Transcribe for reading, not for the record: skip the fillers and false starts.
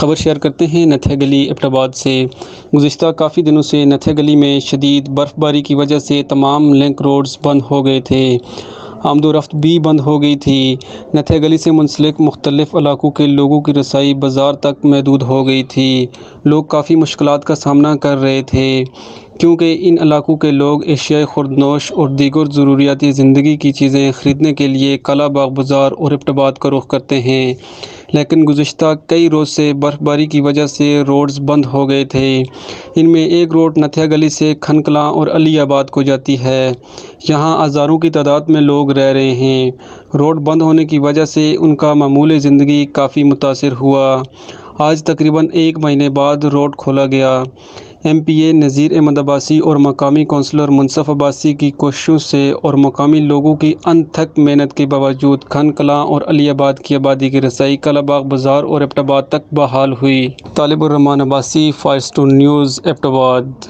खबर शेयर करते हैं नथिया गली एबटाबाद से। गुज़िश्ता काफ़ी दिनों से नथिया गली में शदीद बर्फ़बारी की वजह से तमाम लिंक रोड्स बंद हो गए थे। आमदोरफ्त भी बंद हो गई थी। नथिया गली से मुंसलिक मुख्तलिफ इलाकों के लोगों की रसाई बाज़ार तक महदूद हो गई थी। लोग काफ़ी मुश्किलात का सामना कर रहे थे क्योंकि इन इलाकों के लोग एशियाई खुर्दनोश और दीगर ज़रूरियाती ज़िंदगी की चीज़ें ख़रीदने के लिए काला बाग बाज़ार और एबटाबाद का रुख करते हैं। लेकिन गुज़िश्ता कई रोज़ से बर्फ़बारी की वजह से रोड्स बंद हो गए थे। इनमें एक रोड नथिया गली से खनकलां और अली आबाद को जाती है। यहाँ हज़ारों की तादाद में लोग रह रहे हैं। रोड बंद होने की वजह से उनका मामूल ज़िंदगी काफ़ी मुतासिर हुआ। आज तकरीबन 1 महीने बाद रोड खोला गया। MPA नज़ीर अहमद अब्बासी और मकामी कौंसलर मुनसफ़ अब्बासी की कोशिशों से और मकामी लोगों की अनथक मेहनत के बावजूद खनकलां और अली आबाद की आबादी की रसाई काला बाग बाज़ार और एबटाबाद तक बहाल हुई। तालिब उर रहमान अब्बासी, 5 स्टार न्यूज़, एबटाबाद।